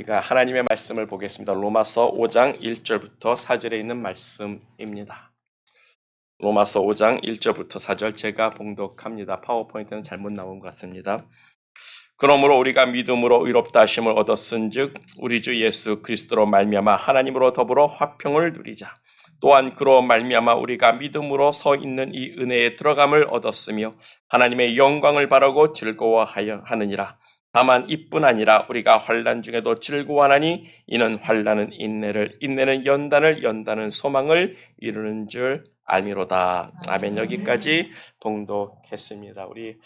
우리가 하나님의 말씀을 보겠습니다. 로마서 5장 1절부터 4절에 있는 말씀입니다. 로마서 5장 1절부터 4절 제가 봉독합니다. 파워포인트는 잘못 나온 것 같습니다. 그러므로 우리가 믿음으로 의롭다 하심을 얻었은즉 우리 주 예수 그리스도로 말미암아 하나님으로 더불어 화평을 누리자. 또한 그로 말미암아 우리가 믿음으로 서 있는 이 은혜에 들어감을 얻었으며 하나님의 영광을 바라고 즐거워하여 하느니라. 다만 이뿐 아니라 우리가 환난 중에도 즐거워하나니 이는 환난은 인내를, 인내는 연단을, 연단은 소망을 이루는 줄 알미로다. 아멘. 여기까지 봉독했습니다. 우리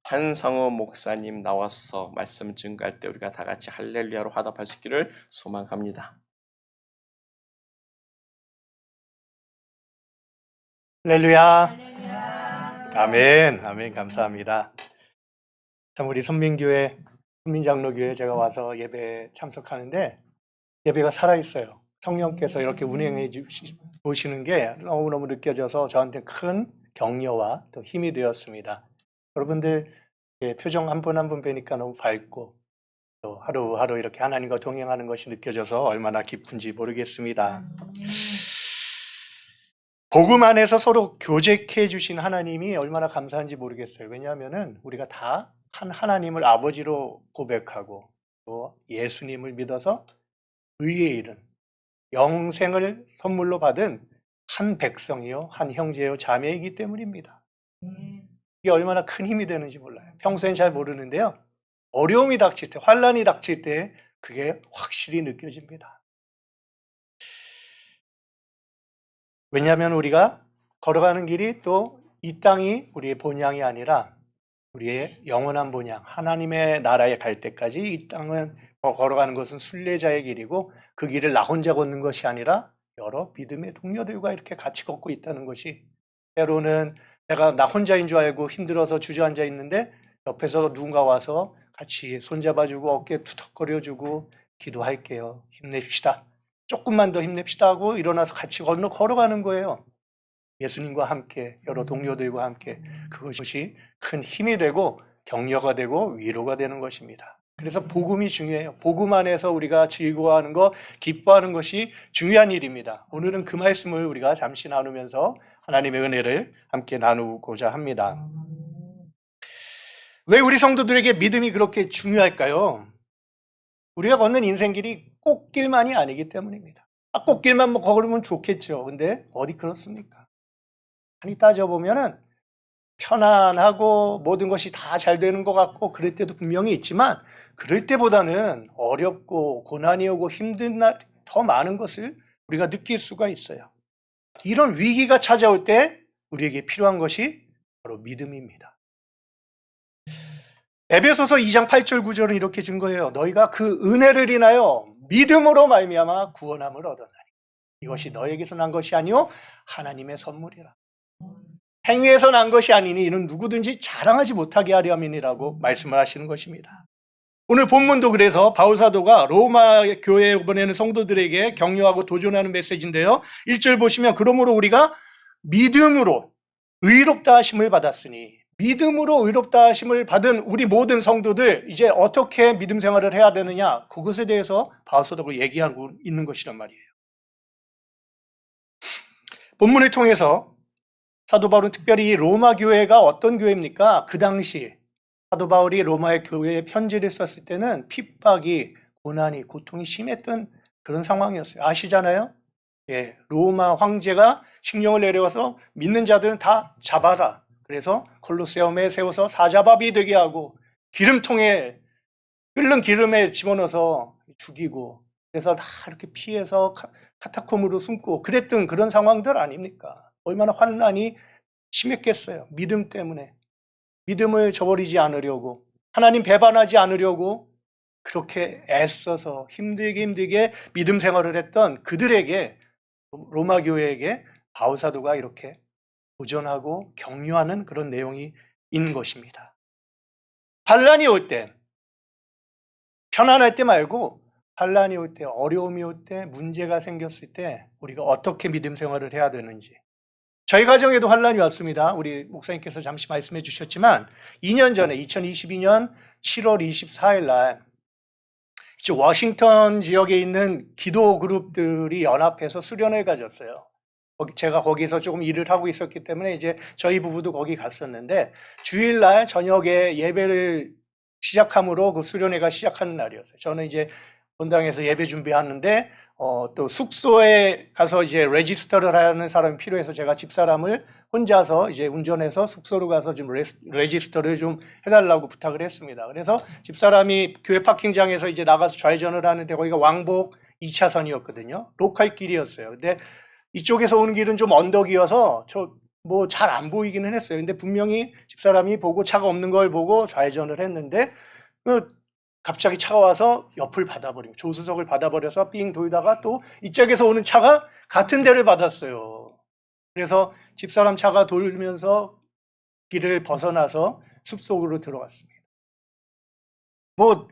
한성호 목사님 나와서 말씀 증거할 때 우리가 다 같이 할렐루야로 화답할 수 있기를 소망합니다. 할렐루야. 아멘. 아멘. 감사합니다. 참 우리 선민교회, 선민장로교회 제가 와서 예배 참석하는데 예배가 살아있어요. 성령께서 이렇게 운행해 보시는 게 너무너무 느껴져서 저한테 큰 격려와 또 힘이 되었습니다. 여러분들 표정 한 분 한 분 뵈니까 너무 밝고 또 하루하루 이렇게 하나님과 동행하는 것이 느껴져서 얼마나 기쁜지 모르겠습니다. 복음 안에서 서로 교제해 주신 하나님이 얼마나 감사한지 모르겠어요. 왜냐하면 우리가 다 한 하나님을 아버지로 고백하고 또 예수님을 믿어서 의에 이른 영생을 선물로 받은 한 백성이요, 한 형제요, 자매이기 때문입니다. 이게 얼마나 큰 힘이 되는지 몰라요. 평소엔 잘 모르는데요. 어려움이 닥칠 때, 환난이 닥칠 때 그게 확실히 느껴집니다. 왜냐하면 우리가 걸어가는 길이 또 이 땅이 우리의 본향이 아니라 우리의 영원한 본향, 하나님의 나라에 갈 때까지 이 땅은 걸어가는 것은 순례자의 길이고 그 길을 나 혼자 걷는 것이 아니라 여러 믿음의 동료들과 이렇게 같이 걷고 있다는 것이, 때로는 내가 나 혼자인 줄 알고 힘들어서 주저앉아 있는데 옆에서 누군가 와서 같이 손잡아주고 어깨 투덕거려주고 기도할게요, 힘냅시다, 조금만 더 힘냅시다 하고 일어나서 같이 걸어가는 거예요. 예수님과 함께, 여러 동료들과 함께. 그것이 큰 힘이 되고 격려가 되고 위로가 되는 것입니다. 그래서 복음이 중요해요. 복음 안에서 우리가 즐거워하는 것, 기뻐하는 것이 중요한 일입니다. 오늘은 그 말씀을 우리가 잠시 나누면서 하나님의 은혜를 함께 나누고자 합니다. 왜 우리 성도들에게 믿음이 그렇게 중요할까요? 우리가 걷는 인생길이 꽃길만이 아니기 때문입니다. 꽃길만 걸으면 좋겠죠. 근데 어디 그렇습니까? 아니, 따져보면은 편안하고 모든 것이 다 잘 되는 것 같고 그럴 때도 분명히 있지만 그럴 때보다는 어렵고 고난이 오고 힘든 날 더 많은 것을 우리가 느낄 수가 있어요. 이런 위기가 찾아올 때 우리에게 필요한 것이 바로 믿음입니다. 에베소서 2장 8절 9절은 이렇게 증거해요. 너희가 그 은혜를 인하여 믿음으로 말미암아 구원함을 얻었나니 이것이 너에게서 난 것이 아니요 하나님의 선물이라. 행위에서 난 것이 아니니 이는 누구든지 자랑하지 못하게 하려 함이니라고 말씀을 하시는 것입니다. 오늘 본문도 그래서 바울사도가 로마 교회에 보내는 성도들에게 격려하고 도전하는 메시지인데요. 1절 보시면 그러므로 우리가 믿음으로 의롭다 하심을 받았으니, 믿음으로 의롭다 하심을 받은 우리 모든 성도들 이제 어떻게 믿음 생활을 해야 되느냐, 그것에 대해서 바울사도가 얘기하고 있는 것이란 말이에요. 본문을 통해서 사도 바울은 특별히 로마 교회가 어떤 교회입니까? 그 당시 사도 바울이 로마의 교회에 편지를 썼을 때는 핍박이, 고난이, 고통이 심했던 그런 상황이었어요. 아시잖아요? 예, 로마 황제가 칙령을 내려와서 믿는 자들은 다 잡아라. 그래서 콜로세움에 세워서 사자밥이 되게 하고 기름통에 끓는 기름에 집어넣어서 죽이고, 그래서 다 이렇게 피해서 카타콤으로 숨고 그랬던 그런 상황들 아닙니까? 얼마나 환난이 심했겠어요. 믿음 때문에. 믿음을 저버리지 않으려고, 하나님 배반하지 않으려고 그렇게 애써서 힘들게 믿음 생활을 했던 그들에게, 로마 교회에게 바울사도가 이렇게 도전하고 격려하는 그런 내용이 있는 것입니다. 환난이 올 때, 편안할 때 말고 환난이 올 때, 어려움이 올 때, 문제가 생겼을 때 우리가 어떻게 믿음 생활을 해야 되는지. 저희 가정에도 환난이 왔습니다. 우리 목사님께서 잠시 말씀해 주셨지만 2년 전에 2022년 7월 24일 날 저 워싱턴 지역에 있는 기도 그룹들이 연합해서 수련을 가졌어요. 제가 거기서 조금 일을 하고 있었기 때문에 이제 저희 부부도 거기 갔었는데 주일날 저녁에 예배를 시작함으로 그 수련회가 시작하는 날이었어요. 저는 이제 본당에서 예배 준비하는데 또 숙소에 가서 이제 레지스터를 하는 사람이 필요해서 제가 집사람을 혼자서 이제 운전해서 숙소로 가서 좀 레지스터를 좀 해달라고 부탁을 했습니다. 그래서 집사람이 교회 파킹장에서 이제 나가서 좌회전을 하는데 거기가 왕복 2차선이었거든요. 로컬 길이었어요. 근데 이쪽에서 오는 길은 좀 언덕이어서 뭐 잘 안 보이기는 했어요. 근데 분명히 집사람이 보고 차가 없는 걸 보고 좌회전을 했는데 갑자기 차가 와서 옆을 받아버리고 조수석을 받아버려서 삥 돌다가 또 이쪽에서 오는 차가 같은 데를 받았어요. 그래서 집사람 차가 돌면서 길을 벗어나서 숲속으로 들어갔습니다. 뭐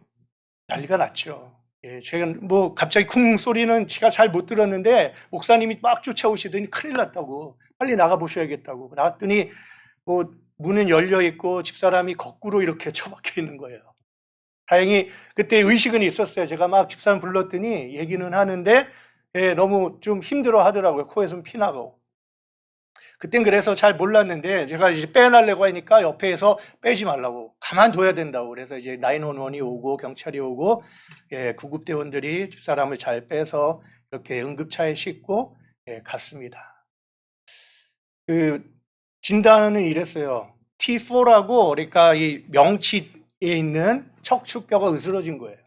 난리가 났죠. 예, 제가 뭐 갑자기 쿵 소리는 제가 잘 못 들었는데 목사님이 막 쫓아오시더니 큰일 났다고 빨리 나가 보셔야겠다고 나왔더니 뭐 문은 열려 있고 집사람이 거꾸로 이렇게 처박혀 있는 거예요. 다행히 그때 의식은 있었어요. 제가 막 집사람 불렀더니 얘기는 하는데 예, 너무 좀 힘들어 하더라고요. 코에서 피 나고. 그땐 그래서 잘 몰랐는데 제가 이제 빼내려고 하니까 옆에서 빼지 말라고 가만둬야 된다고 그래서 이제 911이 오고 경찰이 오고 예, 구급대원들이 집사람을 잘 빼서 이렇게 응급차에 싣고 예, 갔습니다. 그 진단은 이랬어요. T4라고 그러니까 이 명치에 있는 척추뼈가 으스러진 거예요.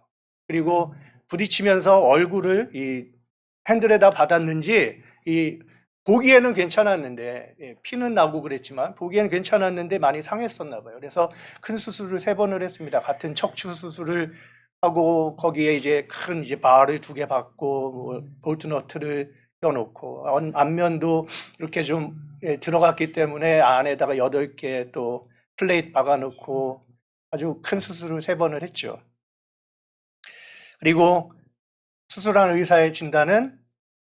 그리고 부딪히면서 얼굴을 이 핸들에다 받았는지 이 보기에는 괜찮았는데 피는 나고 그랬지만 보기에는 괜찮았는데 많이 상했었나 봐요. 그래서 큰 수술을 3번을 했습니다. 같은 척추 수술을 하고 거기에 이제 큰 이제 바를 2개 받고 뭐 볼트 너트를 껴놓고 앞면도 이렇게 좀 들어갔기 때문에 안에다가 8개 또 플레이트 박아놓고 아주 큰 수술을 3번을 했죠. 그리고 수술한 의사의 진단은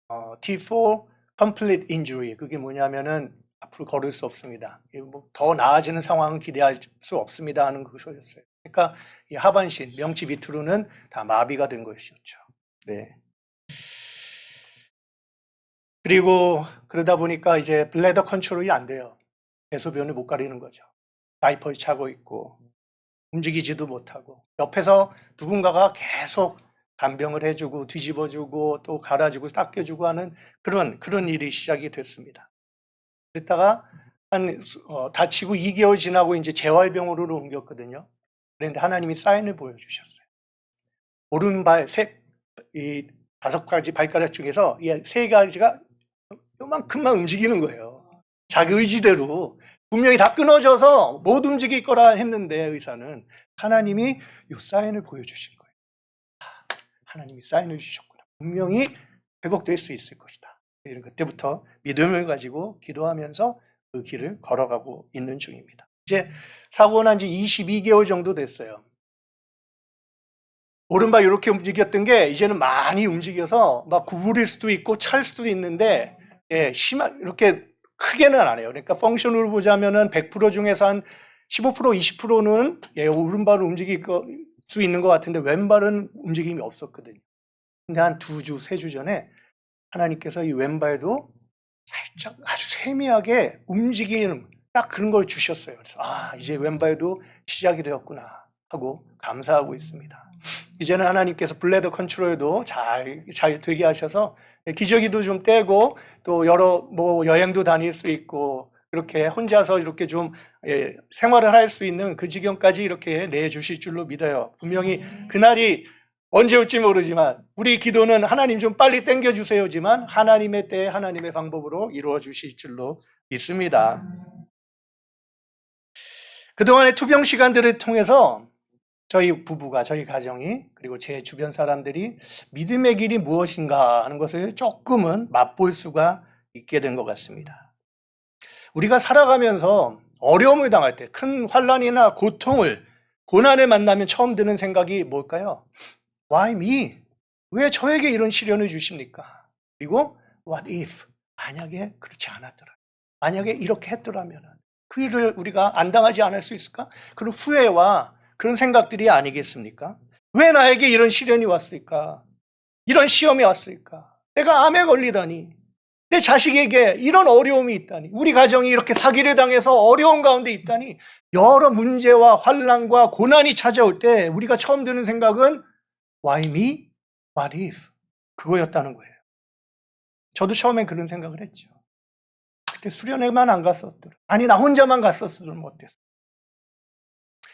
T4 complete injury. 그게 뭐냐면은 앞으로 걸을 수 없습니다. 뭐 더 나아지는 상황은 기대할 수 없습니다 하는 것이었어요. 그러니까 이 하반신, 명치 밑으로는 다 마비가 된 것이었죠. 네. 그리고 그러다 보니까 이제 블래더 컨트롤이 안 돼요. 대소변을 못 가리는 거죠. 다이퍼를 차고 있고 움직이지도 못하고 옆에서 누군가가 계속 간병을 해주고 뒤집어주고 또 갈아주고 닦여주고 하는 그런 일이 시작이 됐습니다. 그랬다가 다치고 2개월 지나고 이제 재활병원으로 옮겼거든요. 그런데 하나님이 사인을 보여주셨어요. 오른발 5가지 발가락 중에서 이 3가지가 요만큼만 움직이는 거예요. 자기 의지대로. 분명히 다 끊어져서 못 움직일 거라 했는데 의사는 하나님이 이 사인을 보여주신 거예요. 하나님이 사인을 주셨구나. 분명히 회복될 수 있을 것이다. 그때부터 믿음을 가지고 기도하면서 그 길을 걸어가고 있는 중입니다. 이제 사고 난 지 22개월 정도 됐어요. 오른발 이렇게 움직였던 게 이제는 많이 움직여서 막 구부릴 수도 있고 찰 수도 있는데 예, 이렇게 크게는 안 해요. 그러니까 펑션으로 보자면은 100% 중에서 한 15%, 20%는 예, 오른발을 움직일 수 있는 것 같은데 왼발은 움직임이 없었거든요. 근데 한 2주, 3주 전에 하나님께서 이 왼발도 살짝 아주 세미하게 움직이는 딱 그런 걸 주셨어요. 그래서 이제 왼발도 시작이 되었구나 하고 감사하고 있습니다. 이제는 하나님께서 블래더 컨트롤도 잘 되게 하셔서 기저귀도 좀 떼고 또 여러 여행도 다닐 수 있고 이렇게 혼자서 이렇게 좀 생활을 할 수 있는 그 지경까지 이렇게 내주실 줄로 믿어요. 분명히 그날이 언제 올지 모르지만 우리 기도는 하나님 좀 빨리 땡겨주세요지만 하나님의 때에 하나님의 방법으로 이루어 주실 줄로 믿습니다. 그동안의 투병 시간들을 통해서 저희 부부가, 저희 가정이, 그리고 제 주변 사람들이 믿음의 길이 무엇인가 하는 것을 조금은 맛볼 수가 있게 된 것 같습니다. 우리가 살아가면서 어려움을 당할 때, 큰 환난이나 고난을 만나면 처음 드는 생각이 뭘까요? Why me? 왜 저에게 이런 시련을 주십니까? 그리고 what if? 만약에 그렇지 않았더라. 만약에 이렇게 했더라면 그 일을 우리가 안 당하지 않을 수 있을까? 그런 후회와 그런 생각들이 아니겠습니까? 왜 나에게 이런 시련이 왔을까? 이런 시험이 왔을까? 내가 암에 걸리다니. 내 자식에게 이런 어려움이 있다니. 우리 가정이 이렇게 사기를 당해서 어려운 가운데 있다니. 여러 문제와 환난과 고난이 찾아올 때 우리가 처음 드는 생각은 Why me? What if? 그거였다는 거예요. 저도 처음엔 그런 생각을 했죠. 그때 수련회만 안 갔었더라. 아니 나 혼자만 갔었으면 어땠어?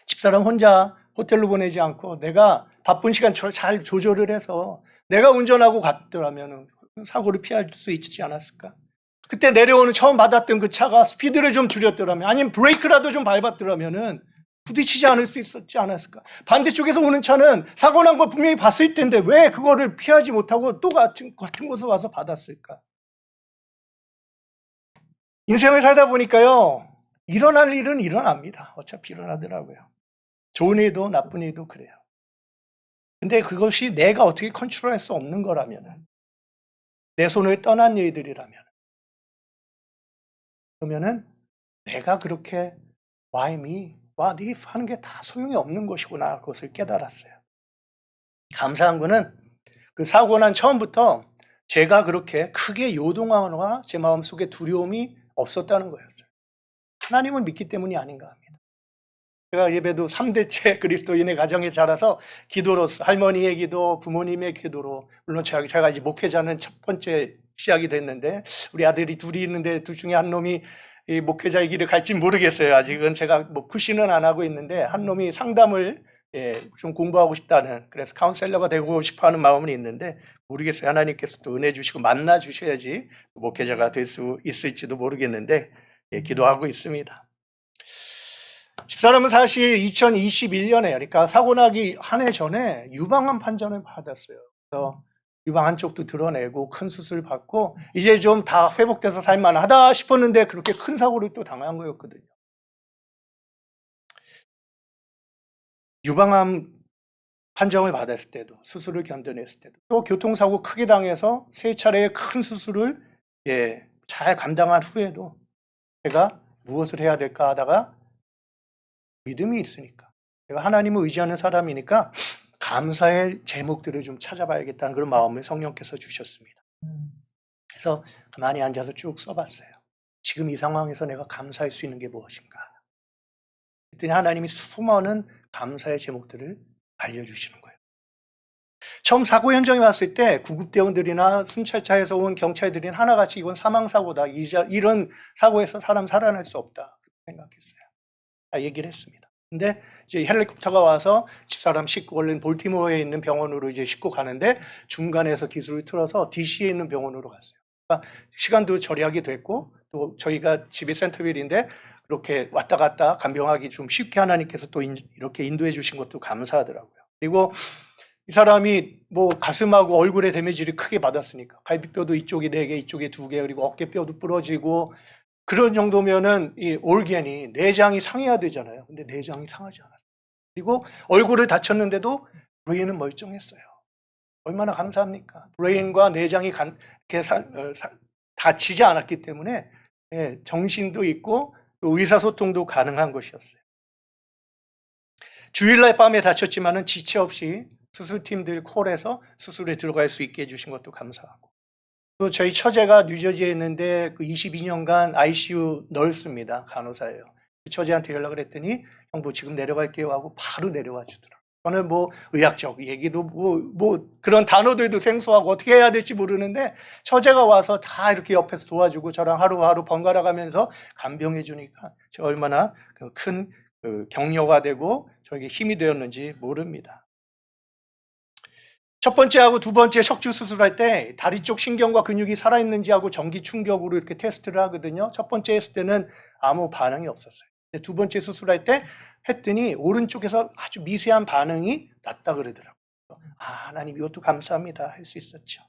집사람 혼자 호텔로 보내지 않고 내가 바쁜 시간 잘 조절을 해서 내가 운전하고 갔더라면 사고를 피할 수 있지 않았을까? 그때 내려오는 처음 받았던 그 차가 스피드를 좀 줄였더라면 아니면 브레이크라도 좀 밟았더라면은 부딪히지 않을 수 있었지 않았을까? 반대쪽에서 오는 차는 사고 난 거 분명히 봤을 텐데 왜 그거를 피하지 못하고 또 같은 곳에 와서 받았을까? 인생을 살다 보니까요, 일어날 일은 일어납니다. 어차피 일어나더라고요. 좋은 일도 나쁜 일도 그래요. 근데 그것이 내가 어떻게 컨트롤할 수 없는 거라면, 내 손을 떠난 일들이라면, 그러면은 내가 그렇게 why me, what if 하는 게 다 소용이 없는 것이구나, 그것을 깨달았어요. 감사한 거는 그 사고 난 처음부터 제가 그렇게 크게 요동하거나 제 마음속에 두려움이 없었다는 거였어요. 하나님을 믿기 때문이 아닌가 합니다. 제가 예배도 3대째 그리스도인의 가정에 자라서 기도로서 할머니의 기도, 부모님의 기도로, 물론 제가 이제 목회자는 첫 번째 시작이 됐는데 우리 아들이 둘이 있는데 둘 중에 한 놈이 이 목회자의 길을 갈지 모르겠어요. 아직은 제가 뭐 푸시는 안 하고 있는데 한 놈이 상담을 좀 공부하고 싶다는, 그래서 카운셀러가 되고 싶어하는 마음은 있는데 모르겠어요. 하나님께서 또 은혜 주시고 만나 주셔야지 목회자가 될 수 있을지도 모르겠는데 기도하고 있습니다. 집사람은 사실 2021년에, 그러니까 사고 나기 한 해 전에 유방암 판정을 받았어요. 그래서 유방 한쪽도 드러내고 큰 수술 받고 이제 좀 다 회복돼서 살만하다 싶었는데 그렇게 큰 사고를 또 당한 거였거든요. 유방암 판정을 받았을 때도, 수술을 견뎌냈을 때도, 또 교통사고 크게 당해서 3차례의 큰 수술을 잘 감당한 후에도 제가 무엇을 해야 될까 하다가 믿음이 있으니까, 제가 하나님을 의지하는 사람이니까 감사의 제목들을 좀 찾아봐야겠다는 그런 마음을 성령께서 주셨습니다. 그래서 가만히 앉아서 쭉 써봤어요. 지금 이 상황에서 내가 감사할 수 있는 게 무엇인가? 그랬더니 하나님이 수많은 감사의 제목들을 알려주시는 거예요. 처음 사고 현장에 왔을 때 구급대원들이나 순찰차에서 온 경찰들이 하나같이 이건 사망사고다, 이런 사고에서 사람 살아날 수 없다 생각했어요. 다 얘기를 했습니다. 근데 이제 헬리콥터가 와서 집사람 싣고, 원래는 볼티모어에 있는 병원으로 이제 싣고 가는데 중간에서 기술을 틀어서 DC에 있는 병원으로 갔어요. 그러니까 시간도 절약이 됐고, 또 저희가 집이 센터빌인데 그렇게 왔다 갔다 간병하기 좀 쉽게 하나님께서 또 이렇게 인도해 주신 것도 감사하더라고요. 그리고 이 사람이 뭐 가슴하고 얼굴에 데미지를 크게 받았으니까 갈비뼈도 이쪽에 4개, 이쪽에 2개, 그리고 어깨뼈도 부러지고, 그런 정도면은 이 올겐이, 내장이 상해야 되잖아요. 근데 내장이 상하지 않았어요. 그리고 얼굴을 다쳤는데도 브레인은 멀쩡했어요. 얼마나 감사합니까? 브레인과 내장이 이렇게 다치지 않았기 때문에 정신도 있고 또 의사소통도 가능한 것이었어요. 주일날 밤에 다쳤지만은 지체 없이 수술팀들 콜해서 수술에 들어갈 수 있게 해주신 것도 감사하고, 또 저희 처제가 뉴저지에 있는데 그 22년간 ICU 널스입니다. 간호사예요. 처제한테 연락을 했더니 형부 지금 내려갈게요 하고 바로 내려와 주더라고요. 저는 뭐 의학적 얘기도 뭐 그런 단어들도 생소하고 어떻게 해야 될지 모르는데 처제가 와서 다 이렇게 옆에서 도와주고 저랑 하루하루 번갈아 가면서 간병해 주니까 제가 얼마나 큰 격려가 되고 저에게 힘이 되었는지 모릅니다. 첫 번째하고 두 번째 척추 수술할 때 다리 쪽 신경과 근육이 살아있는지 하고 전기 충격으로 이렇게 테스트를 하거든요. 첫 번째 했을 때는 아무 반응이 없었어요. 근데 두 번째 수술할 때 했더니 오른쪽에서 아주 미세한 반응이 났다 그러더라고요. 아, 하나님 이것도 감사합니다 할 수 있었죠.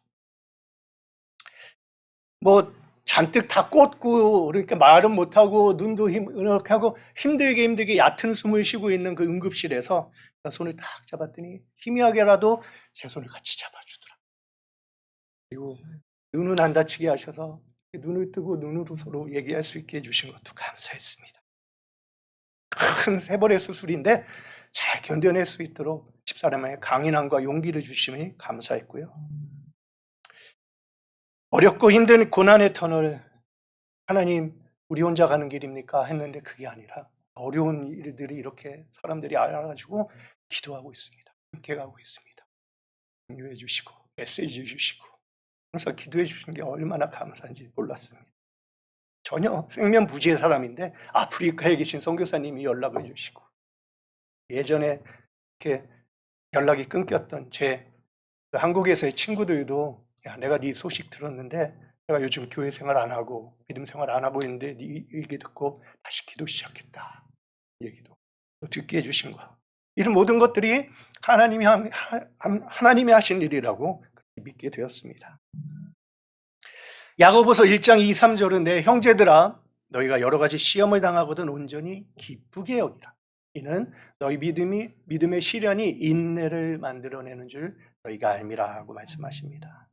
뭐 잔뜩 다 꽂고 그러니까 말은 못하고 눈도 이렇게 하고 힘들게 얕은 숨을 쉬고 있는 그 응급실에서 손을 딱 잡았더니 희미하게라도 제 손을 같이 잡아주더라. 그리고 눈은 안 다치게 하셔서 눈을 뜨고 눈으로 서로 얘기할 수 있게 해주신 것도 감사했습니다. 큰 세벌의 수술인데 잘 견뎌낼 수 있도록 집사람에게 강인함과 용기를 주심이 감사했고요. 어렵고 힘든 고난의 터널, 하나님 우리 혼자 가는 길입니까? 했는데 그게 아니라 어려운 일들이 이렇게 사람들이 알아가지고 기도하고 있습니다. 함께 가고 있습니다. 공유해 주시고 메시지 주시고 항상 기도해 주시는 게 얼마나 감사한지 몰랐습니다. 전혀 생면부지의 사람인데 아프리카에 계신 선교사님이 연락을 주시고 예전에 이렇게 연락이 끊겼던 제 한국에서의 친구들도 야, 내가 네 소식 들었는데 내가 요즘 교회 생활 안 하고 믿음 생활 안 하고 있는데 네 얘기 듣고 다시 기도 시작했다. 얘기도 듣게 해주신 거. 이런 모든 것들이 하나님이 하신 일이라고 믿게 되었습니다. 야고보서 1장 2, 3절은 내 형제들아 너희가 여러 가지 시험을 당하거든 온전히 기쁘게 여기라. 이는 너희 믿음의 시련이 인내를 만들어내는 줄 너희가 알미라 하고 말씀하십니다.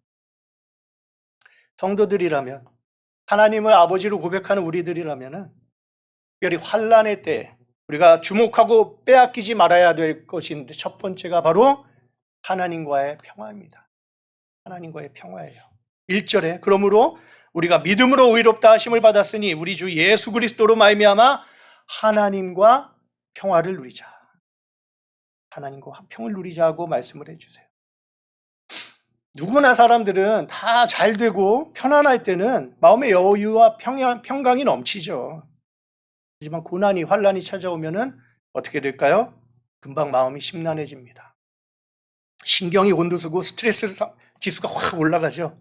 성도들이라면 하나님을 아버지로 고백하는 우리들이라면 특별히 환난의 때 우리가 주목하고 빼앗기지 말아야 될 것인데 첫 번째가 바로 하나님과의 평화입니다. 하나님과의 평화예요. 1절에 그러므로 우리가 믿음으로 의롭다 하심을 받았으니 우리 주 예수 그리스도로 말미암아 하나님과 평화를 누리자. 하나님과 평을 누리자고 말씀을 해주세요. 누구나 사람들은 다 잘 되고 편안할 때는 마음의 여유와 평강이 넘치죠. 하지만 고난이 환난이 찾아오면은 어떻게 될까요? 금방 마음이 심란해집니다. 신경이 곤두서고 스트레스 지수가 확 올라가죠.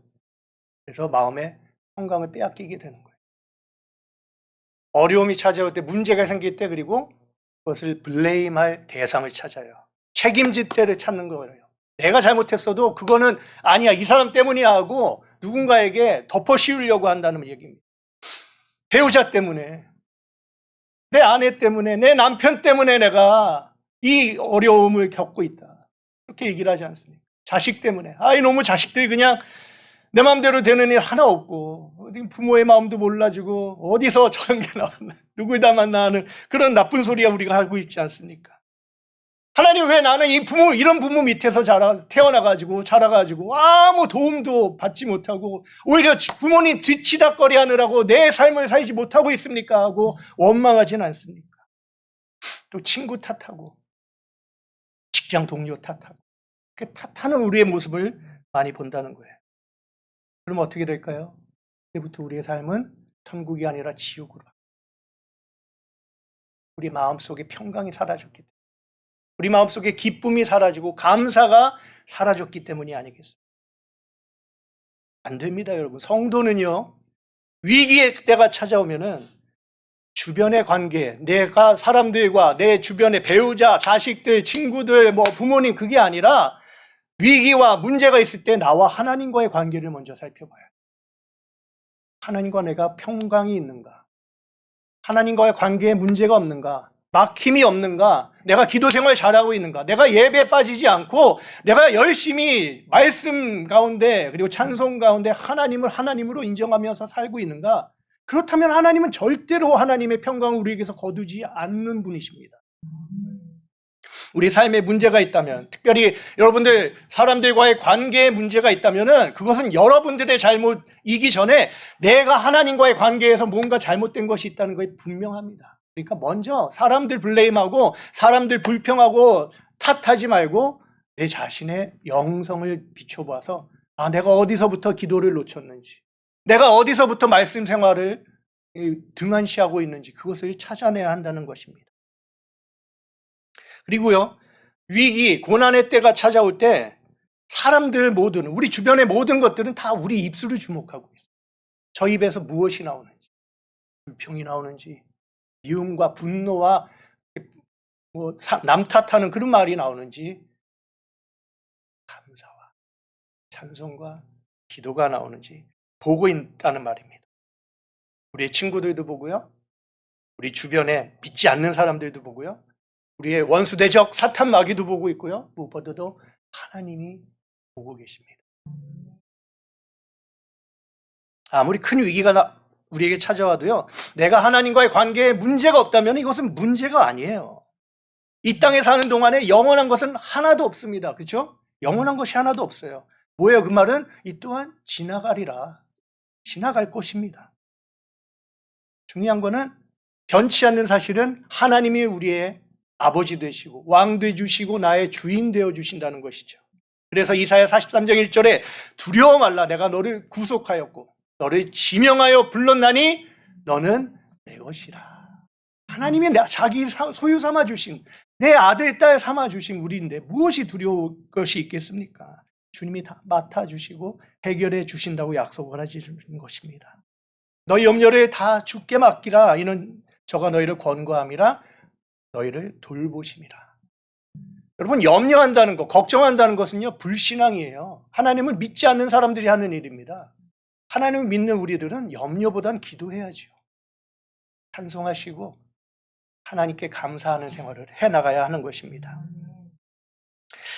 그래서 마음의 평강을 빼앗기게 되는 거예요. 어려움이 찾아올 때, 문제가 생길 때, 그리고 그것을 블레임할 대상을 찾아요. 책임질 때를 찾는 거예요. 내가 잘못했어도 그거는 아니야, 이 사람 때문이야 하고 누군가에게 덮어 씌우려고 한다는 얘기입니다. 배우자 때문에, 내 아내 때문에, 내 남편 때문에 내가 이 어려움을 겪고 있다. 그렇게 얘기를 하지 않습니까? 자식 때문에. 이놈의 자식들이 그냥 내 마음대로 되는 일 하나 없고 부모의 마음도 몰라주고 어디서 저런 게 나왔나, 누굴 닮았나 하는 그런 나쁜 소리가 우리가 하고 있지 않습니까? 하나님 왜 나는 이런 부모 밑에서 태어나가지고 자라가지고 아무 도움도 받지 못하고 오히려 부모님 뒤치다꺼리 하느라고 내 삶을 살지 못하고 있습니까? 하고 원망하진 않습니까? 또 친구 탓하고 직장 동료 탓하고 그 탓하는 우리의 모습을 많이 본다는 거예요. 그럼 어떻게 될까요? 그때부터 우리의 삶은 천국이 아니라 지옥으로. 우리 마음속에 평강이 사라졌기 때문에, 우리 마음속에 기쁨이 사라지고 감사가 사라졌기 때문이 아니겠습니까? 안 됩니다, 여러분. 성도는요, 위기의 때가 찾아오면은 주변의 관계, 내가 사람들과 내 주변의 배우자, 자식들, 친구들, 부모님, 그게 아니라 위기와 문제가 있을 때 나와 하나님과의 관계를 먼저 살펴봐요. 하나님과 내가 평강이 있는가? 하나님과의 관계에 문제가 없는가? 막힘이 없는가? 내가 기도 생활 잘하고 있는가? 내가 예배에 빠지지 않고 내가 열심히 말씀 가운데 그리고 찬송 가운데 하나님을 하나님으로 인정하면서 살고 있는가? 그렇다면 하나님은 절대로 하나님의 평강을 우리에게서 거두지 않는 분이십니다. 우리 삶에 문제가 있다면, 특별히 여러분들 사람들과의 관계에 문제가 있다면은 그것은 여러분들의 잘못이기 전에 내가 하나님과의 관계에서 뭔가 잘못된 것이 있다는 것이 분명합니다. 그러니까 먼저 사람들 블레임하고 사람들 불평하고 탓하지 말고 내 자신의 영성을 비춰봐서 내가 어디서부터 기도를 놓쳤는지, 내가 어디서부터 말씀 생활을 등한시하고 있는지 그것을 찾아내야 한다는 것입니다. 그리고요, 위기, 고난의 때가 찾아올 때 사람들 모든, 우리 주변의 모든 것들은 다 우리 입술을 주목하고 있어요. 저 입에서 무엇이 나오는지, 불평이 나오는지, 미움과 분노와 남 탓하는 그런 말이 나오는지, 감사와 찬송과 기도가 나오는지 보고 있다는 말입니다. 우리의 친구들도 보고요, 우리 주변에 믿지 않는 사람들도 보고요, 우리의 원수 대적 사탄 마귀도 보고 있고요, 무엇보다도 하나님이 보고 계십니다. 아무리 큰 위기가 우리에게 찾아와도요, 내가 하나님과의 관계에 문제가 없다면 이것은 문제가 아니에요. 이 땅에 사는 동안에 영원한 것은 하나도 없습니다. 그렇죠? 영원한 것이 하나도 없어요. 뭐예요? 그 말은 이 또한 지나가리라. 지나갈 것입니다. 중요한 거는 변치 않는 사실은 하나님이 우리의 아버지 되시고 왕 되주시고 나의 주인 되어 주신다는 것이죠. 그래서 이사야 43장 1절에 두려워 말라 내가 너를 구속하였고 너를 지명하여 불렀나니 너는 내 것이라. 하나님이 자기 소유 삼아 주신 내 아들 딸 삼아 주신 우리인데 무엇이 두려울 것이 있겠습니까? 주님이 다 맡아주시고 해결해 주신다고 약속을 하시는 것입니다. 너희 염려를 다 주께 맡기라. 이는 저가 너희를 권고함이라 너희를 돌보심이라. 여러분 염려한다는 것, 걱정한다는 것은요 불신앙이에요. 하나님을 믿지 않는 사람들이 하는 일입니다. 하나님을 믿는 우리들은 염려보단 기도해야죠. 찬송하시고 하나님께 감사하는 생활을 해나가야 하는 것입니다.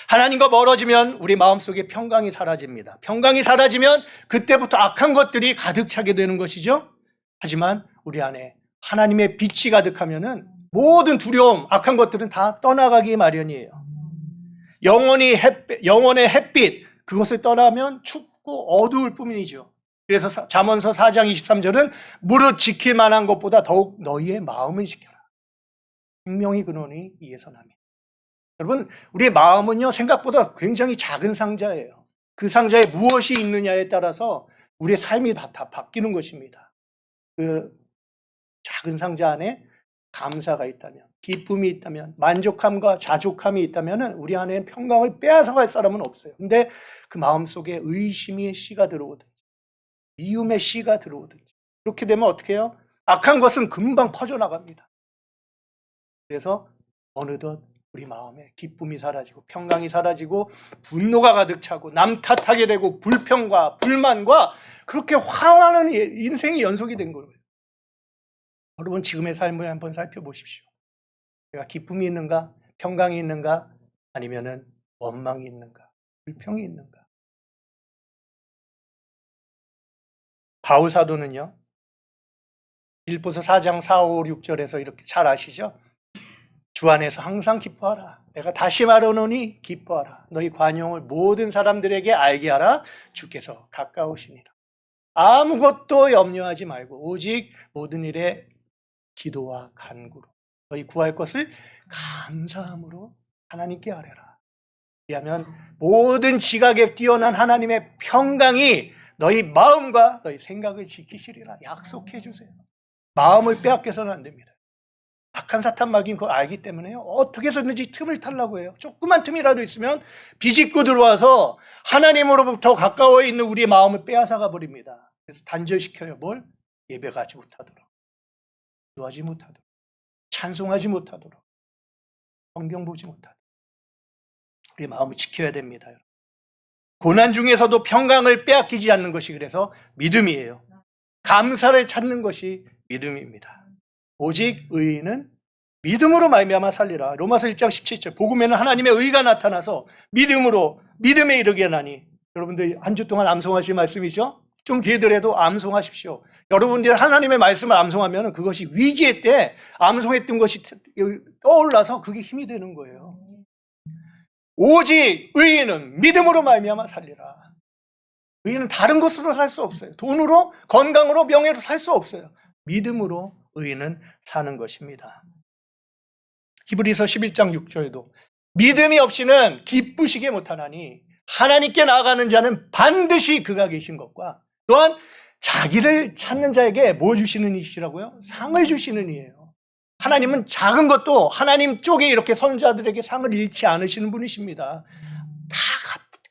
하나님과 멀어지면 우리 마음속에 평강이 사라집니다. 평강이 사라지면 그때부터 악한 것들이 가득 차게 되는 것이죠. 하지만 우리 안에 하나님의 빛이 가득하면은 모든 두려움, 악한 것들은 다 떠나가기 마련이에요. 영원의 햇빛, 그것을 떠나면 춥고 어두울 뿐이죠. 그래서 잠언서 4장 23절은 무릇 지킬 만한 것보다 더욱 너희의 마음을 지켜라. 생명이 근원이 이에서 나며. 여러분, 우리의 마음은요, 생각보다 굉장히 작은 상자예요. 그 상자에 무엇이 있느냐에 따라서 우리의 삶이 다 바뀌는 것입니다. 그 작은 상자 안에 감사가 있다면, 기쁨이 있다면, 만족함과 자족함이 있다면 우리 안에 평강을 빼앗아갈 사람은 없어요. 근데 그 마음속에 의심의 씨가 들어오든지, 미움의 씨가 들어오든지, 그렇게 되면 어떻게 해요? 악한 것은 금방 퍼져나갑니다. 그래서 어느덧 우리 마음에 기쁨이 사라지고 평강이 사라지고 분노가 가득 차고 남 탓하게 되고 불평과 불만과 그렇게 화나는 인생이 연속이 된 거예요. 여러분 지금의 삶을 한번 살펴보십시오. 내가 기쁨이 있는가? 평강이 있는가? 아니면은 원망이 있는가? 불평이 있는가? 바울 사도는요. 빌립보서 4장 4, 5, 6절에서 이렇게 잘 아시죠? 주 안에서 항상 기뻐하라. 내가 다시 말하노니 기뻐하라. 너희 관용을 모든 사람들에게 알게 하라. 주께서 가까우시니라. 아무것도 염려하지 말고 오직 모든 일에 기도와 간구로 너희 구할 것을 감사함으로 하나님께 아뢰라. 왜냐하면 모든 지각에 뛰어난 하나님의 평강이 너희 마음과 너희 생각을 지키시리라 약속해 주세요. 마음을 빼앗겨서는 안 됩니다. 악한 사탄 마귀는 그걸 알기 때문에요. 어떻게 해서든지 틈을 타려고 해요. 조그만 틈이라도 있으면 비집고 들어와서 하나님으로부터 가까워 있는 우리의 마음을 빼앗아가 버립니다. 그래서 단절시켜요. 뭘? 예배 가지 못하도록, 기도하지 못하도록, 찬송하지 못하도록, 성경 보지 못하도록. 우리의 마음을 지켜야 됩니다. 고난 중에서도 평강을 빼앗기지 않는 것이 그래서 믿음이에요. 감사를 찾는 것이 믿음입니다. 오직 의인은 믿음으로 말미암아 살리라. 로마서 1장 17절. 복음에는 하나님의 의가 나타나서 믿음에 이르게 하나니. 여러분들 한 주 동안 암송하신 말씀이죠? 좀 기회더라도 암송하십시오. 여러분들 하나님의 말씀을 암송하면 그것이 위기의 때 암송했던 것이 떠올라서 그게 힘이 되는 거예요. 오직 의인은 믿음으로 말미암아 살리라. 의인은 다른 것으로 살 수 없어요. 돈으로, 건강으로, 명예로 살 수 없어요. 믿음으로 의인은 사는 것입니다. 히브리서 11장 6절도 믿음이 없이는 기쁘시게 못하나니 하나님께 나아가는 자는 반드시 그가 계신 것과 또한 자기를 찾는 자에게 뭐 주시는 이시라고요? 상을 주시는 이에요. 하나님은 작은 것도 하나님 쪽에 이렇게 선자들에게 상을 잃지 않으시는 분이십니다. 다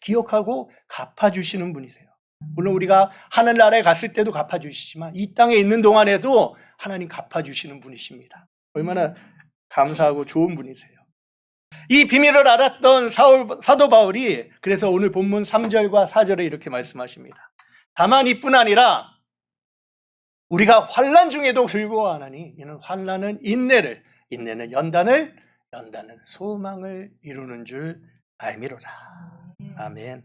기억하고 갚아주시는 분이세요. 물론 우리가 하늘나라에 갔을 때도 갚아주시지만 이 땅에 있는 동안에도 하나님 갚아주시는 분이십니다. 얼마나 감사하고 좋은 분이세요. 이 비밀을 알았던 사도 바울이 그래서 오늘 본문 3절과 4절에 이렇게 말씀하십니다. 다만 이뿐 아니라 우리가 환난 중에도 즐거워하나니 이는 환난은 인내를, 인내는 연단을, 연단은 소망을 이루는 줄 알미로라. 아멘.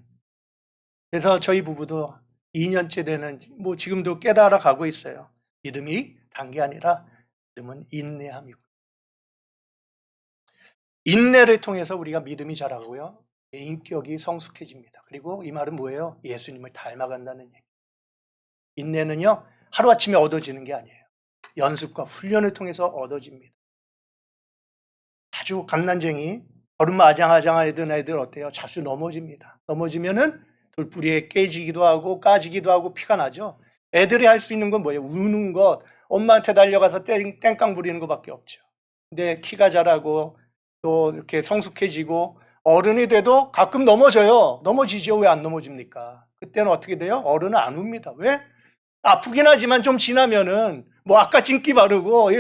그래서 저희 부부도 2년째 되는 지금도 깨달아 가고 있어요. 믿음이 단 게 아니라 믿음은 인내함이고 인내를 통해서 우리가 믿음이 자라고요. 인격이 성숙해집니다. 그리고 이 말은 뭐예요? 예수님을 닮아간다는 얘기. 인내는요, 하루아침에 얻어지는 게 아니에요. 연습과 훈련을 통해서 얻어집니다. 아주 갓난쟁이, 걸음마 아장아장하던 애들 어때요? 자주 넘어집니다. 넘어지면은 돌부리에 깨지기도 하고 까지기도 하고 피가 나죠. 애들이 할 수 있는 건 뭐예요? 우는 것, 엄마한테 달려가서 땡깡 부리는 것밖에 없죠. 근데 키가 자라고 또 이렇게 성숙해지고 어른이 돼도 가끔 넘어져요. 넘어지죠. 왜 안 넘어집니까? 그때는 어떻게 돼요? 어른은 안 웁니다. 왜? 아프긴 하지만 좀 지나면은 뭐 아까 찜기 바르고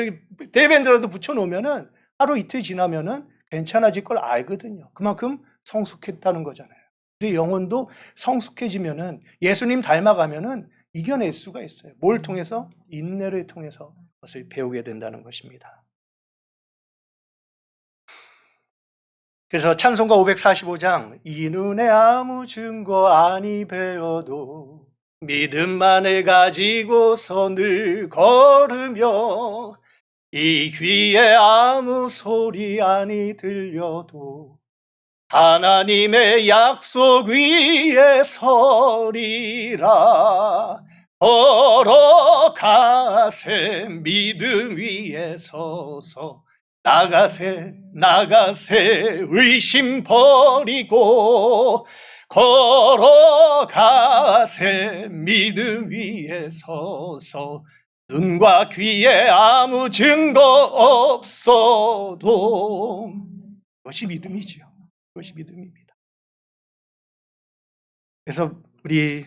데밴드라도 붙여놓으면은 하루 이틀 지나면은 괜찮아질 걸 알거든요. 그만큼 성숙했다는 거잖아요. 우리 영혼도 성숙해지면은 예수님 닮아가면은 이겨낼 수가 있어요. 뭘 통해서? 인내를 통해서 그것을 배우게 된다는 것입니다. 그래서 찬송가 545장 이 눈에 아무 증거 아니 배어도 믿음만을 가지고서 늘 걸으며 이 귀에 아무 소리 아니 들려도 하나님의 약속 위에 서리라 걸어가세 믿음 위에 서서 나가세 의심 버리고 걸어가세 믿음 위에 서서 눈과 귀에 아무 증거 없어도 그것이 믿음이지요. 그것이 믿음입니다. 그래서 우리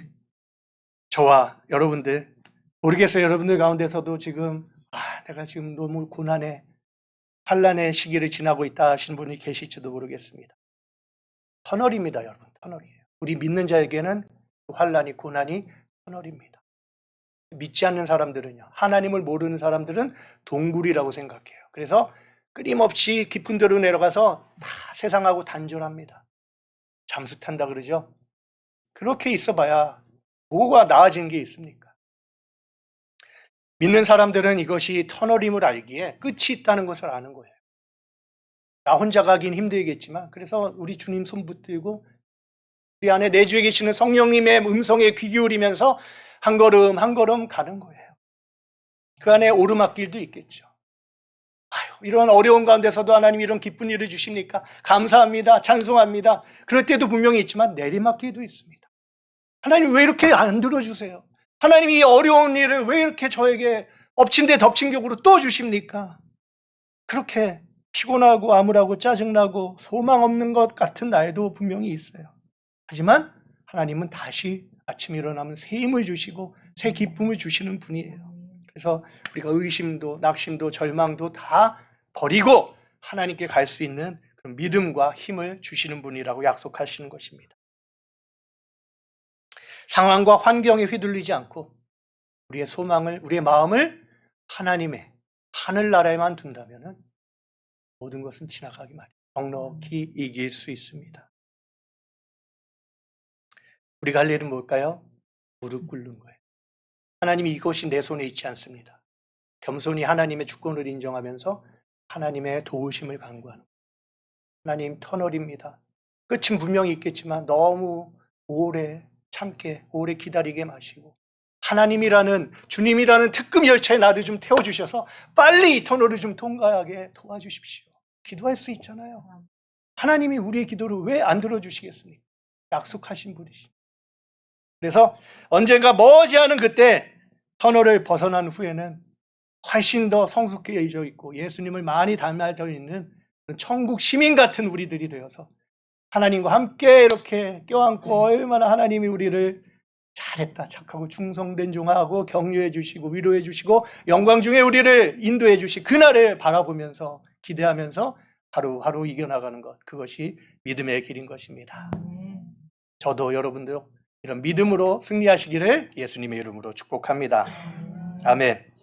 저와 여러분들 모르겠어요. 여러분들 가운데서도 지금 내가 지금 너무 고난에 환난의 시기를 지나고 있다 하시는 분이 계실지도 모르겠습니다. 터널입니다, 여러분. 터널이에요. 우리 믿는 자에게는 환난이 고난이 터널입니다. 믿지 않는 사람들은요, 하나님을 모르는 사람들은 동굴이라고 생각해요. 그래서 끊임없이 깊은 데로 내려가서 다 세상하고 단절합니다. 잠수 탄다 그러죠. 그렇게 있어봐야 뭐가 나아지는 게 있습니까? 믿는 사람들은 이것이 터널임을 알기에 끝이 있다는 것을 아는 거예요. 나 혼자 가긴 힘들겠지만 그래서 우리 주님 손 붙들고 우리 안에 내주에 계시는 성령님의 음성에 귀 기울이면서 한 걸음 한 걸음 가는 거예요. 그 안에 오르막길도 있겠죠. 이런 어려운 가운데서도 하나님 이런 기쁜 일을 주십니까? 감사합니다. 찬송합니다. 그럴 때도 분명히 있지만 내리막길도 있습니다. 하나님 왜 이렇게 안 들어주세요? 하나님 이 어려운 일을 왜 이렇게 저에게 엎친 데 덮친 격으로 또 주십니까? 그렇게 피곤하고 암울하고 짜증나고 소망 없는 것 같은 날도 분명히 있어요. 하지만 하나님은 다시 아침에 일어나면 새 힘을 주시고 새 기쁨을 주시는 분이에요. 그래서 우리가 의심도 낙심도 절망도 다 버리고 하나님께 갈 수 있는 그런 믿음과 힘을 주시는 분이라고 약속하시는 것입니다. 상황과 환경에 휘둘리지 않고 우리의 소망을, 우리의 마음을 하나님의 하늘나라에만 둔다면 모든 것은 지나가기 마련, 넉넉히 이길 수 있습니다. 우리가 할 일은 뭘까요? 무릎 꿇는 거예요. 하나님이 이것이 내 손에 있지 않습니다. 겸손히 하나님의 주권을 인정하면서 하나님의 도우심을 간구하는 거예요. 하나님 터널입니다. 끝은 분명히 있겠지만 너무 오래 참게, 오래 기다리게 마시고 하나님이라는 주님이라는 특급 열차에 나를 좀 태워주셔서 빨리 이 터널을 좀 통과하게 도와주십시오. 기도할 수 있잖아요. 하나님이 우리의 기도를 왜 안 들어주시겠습니까? 약속하신 분이시. 그래서 언젠가 머지않은 그때 터널을 벗어난 후에는 훨씬 더 성숙해져 있고 예수님을 많이 닮아져 있는 천국 시민 같은 우리들이 되어서 하나님과 함께 이렇게 껴안고 얼마나 하나님이 우리를 잘했다, 착하고 충성된 종하고 격려해 주시고 위로해 주시고 영광 중에 우리를 인도해 주시 그날을 바라보면서 기대하면서 하루하루 이겨나가는 것, 그것이 믿음의 길인 것입니다. 저도 여러분도 이런 믿음으로 승리하시기를 예수님의 이름으로 축복합니다. 아멘.